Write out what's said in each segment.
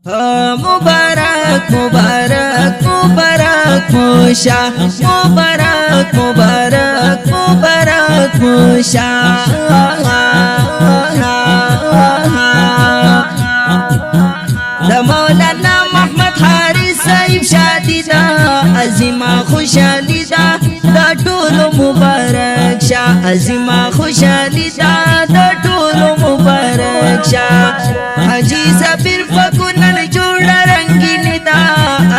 मुबारक मुबारक मुबारक मोशा मुबारक मुबारक मुबारक मोशा मौलाना मोहम्मद हारिस साहिब शादी दा अजीमा खुशहाली दा टोल मुबारक शाह अजीमा खुशहाली दा टोल मुबारक शाह हाजी सबीर फकुनन जोड़ा रंगीन दा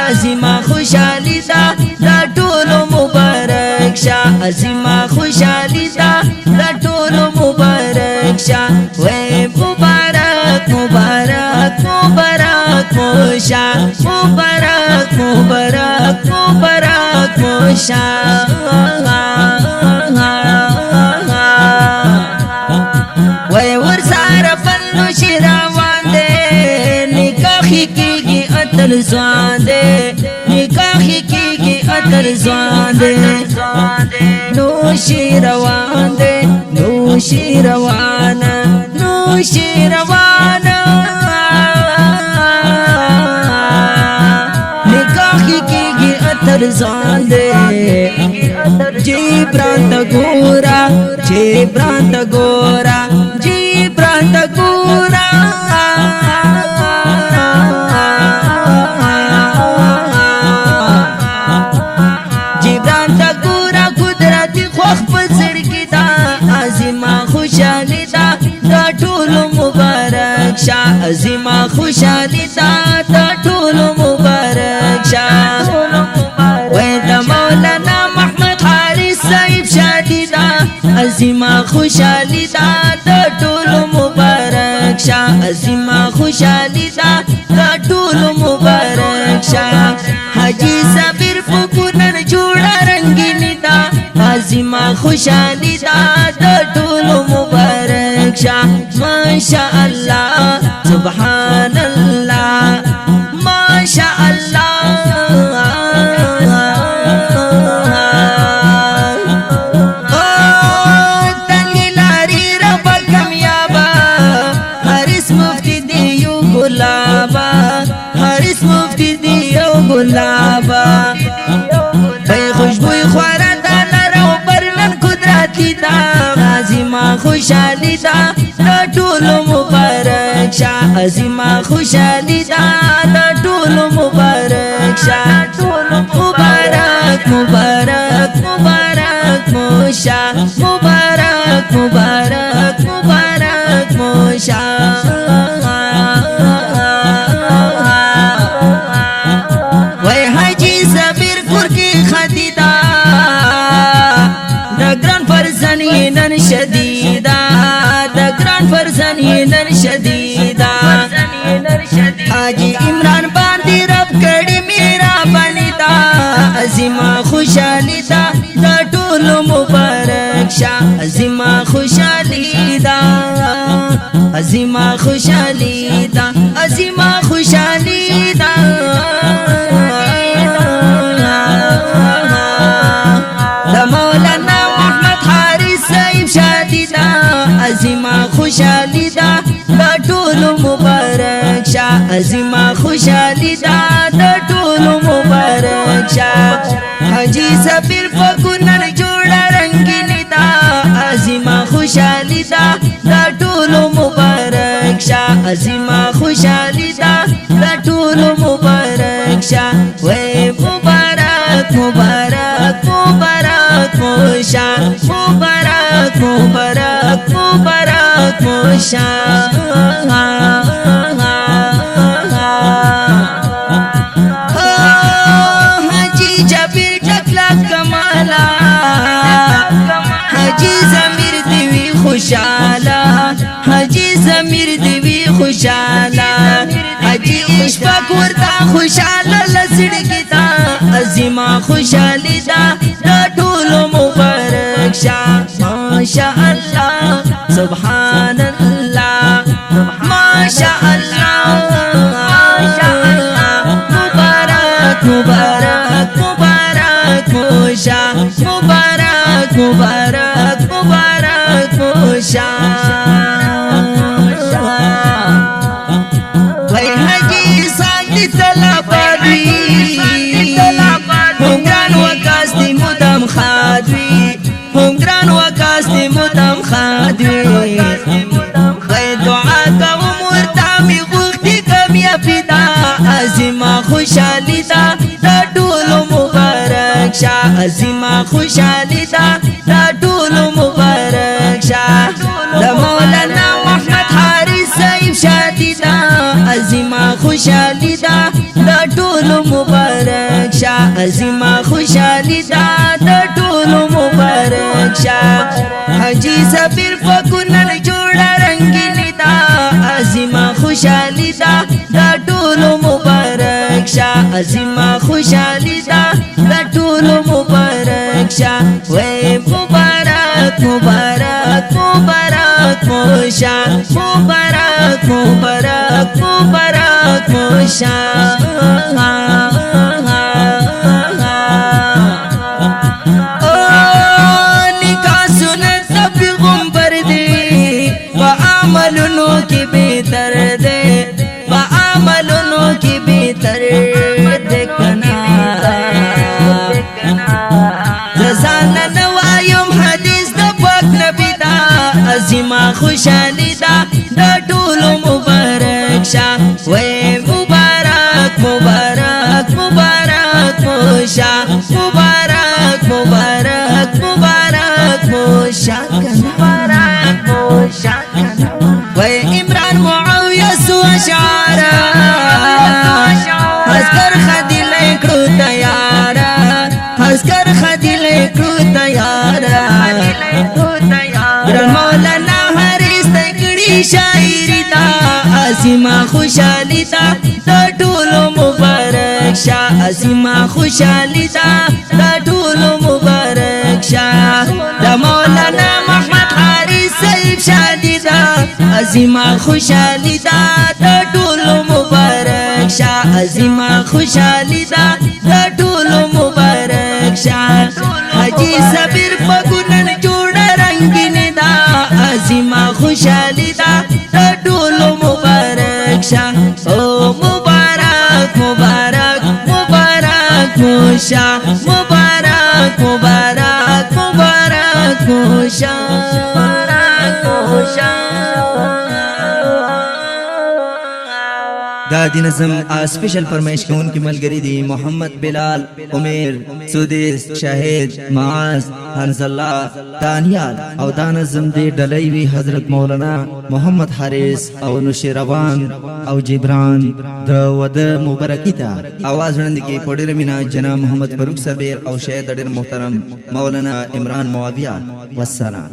अजीमा खुशहाली दा टोल मुबारक शाह अजीमा खुशहाली दा टोल मुबारक शाह वे मुबारक मुबारक मुबारक मोशा मुबारक मुबारक मुबारक मोशा वे वर्षार पन्नु शिरावान दे निकाही की अतर स्वान दे निकाही की अतर स्वान दे नूशिरवान दे नूशिरवान नूशिरवान दे जी प्रांत गोरा जी प्रांत गोरा जी प्रांत गोरा जी प्रांत गोरा कुदरती खोख पसर की दा अजीमा खुशहाली दा टोल मुबारक शाह अजीमा खुशहाली दा टोल मुबारक शाह मौलाना मोहम्मद हारिस साहिब शादी दा अजीमा खुशहाली दा टोल मुबारक शाह अजीमा खुशहाली दा टोल मुबारक शाह हाजी सबीर फकुनन जोड़ा रंगीन दा अजीमा खुशहाली दा टोल मुबारक शाह माशा अल्लाह सुभान अल्लाह माशा अल्लाह गुलाबा खुशबू ख्वारा दाना रो बरलन कुदरती दा अजीमा खुशहाली दा टोल मुबारक शाह अजीमा खुशहाली दा टोल मुबारक शाह मुबारक मुबारक मुबारक मोशा मुबारक मुबारक मुबारक मोशा शदीदा दगरान फरजनीनन शदीदा हाजी इमरान बांदी रब कड़ी मेरा बनिदा अजीमा खुशहाली दा टोल मुबारक शाह अजीमा खुशहाली दा अजीमा खुशहाली दा अजीमा खुशहाली दा मौलाना अजीमा खुशहाली दा टोल मुबारक शाह अजीमा खुशहाली दा टोल मुबारक शाह हाजी सबीर फकुनन जोड़ा रंगीन दा अजीमा खुशहाली दा टोल मुबारक शाह अजीमा खुशहाली दा टोल मुबारक शाह वे मुबारक मुबारक मुबारक मोशा मुबारक मुबारक मुबारक मोशा हाजी जबीर टकला कमाला हाजी जमीर देवी खुशाला हाजी जमीर देवी खुशाला हाजी इश्क कुर्ता खुशाला लसड़ की दा अजीमा खुशहाली दा टोल मुबारक शाह माशा अल्लाह सुभान अल्लाह माशा अल्लाह माशा अल्लाह मुबारक मुबारक मुबारक मोशा मुबारक मुबारक मुबारक मोशा भाई हाजी دي تلابات وي هم ګران وکاس دي مدام خاد وي هم ګران وکاس دي مدام خاد وي غي دعا کوم ورته می غوښتي کامیابي دا عظیمه خوشحالي دا د ټولو مبارک شه عظیمه خوشحالي دا د ټولو مبارک شه د مولانا محمد حارث صاحب شادي دا عظیمه خوشحالي دا د ټولو مبارک شه عظیمه خوشحالي دا د ټولو مبارک شه حاجی صابر فکونن جوړه رنگینی دا عظیمه خوشحالي دا د ټولو مبارک شه عظیمه خوشحالي دا د ټولو مبارک شه وای مبارک مبارک مبارک موشا مبارک مبارک مبارک موشا نکاح سنت پیغمبر دی با عملونو کی بہتر دے با عملونو کی بہتر دے کنا زان نوایم حدیث دا پاک نبی دا عظیمه خوشحالی دا د ټولو مبارک شه وای مبارک مبارک مبارک موشا مبارک مبارک مبارک موشا مبارک موشا وای عمران معاویه سو اشعارا اسکر خدیل کړو تیارا اسکر خدیل کړو تیارا مولانا حارث تکړی شاعری دا عظیمه خوشحالی دا د ټولو مبارک شه عظیمه خوشحالی دا د ټولو مبارک شه د مولانا محمد حارث صاحب شادي دا عظیمه خوشحالی دا د ټولو مبارک شه عظیمه خوشحالی دا د ټولو مبارک شه حاجی صابر فکونن جوړه رنگینی دا عظیمه خوشحالی دا د ټولو مبارک شه او مبارک مبارک مبارک موشا مبارک مبارک مبارک موشا مبارک موشا دا دی نظم اسپیشل فرمائش کون کی ملګری دی محمد بلال عمر سودیس شاهد معاذ حنزله دانیال او دا نظم دی ډلوی حضرت مولانا محمد حارث او نوشیروان او جبران د ود مبارکی تا आवाज وړاندې کې پډیر مینا جناب محمد فاروق صابر او شاهد ډیر محترم مولانا عمران معاویه والسلام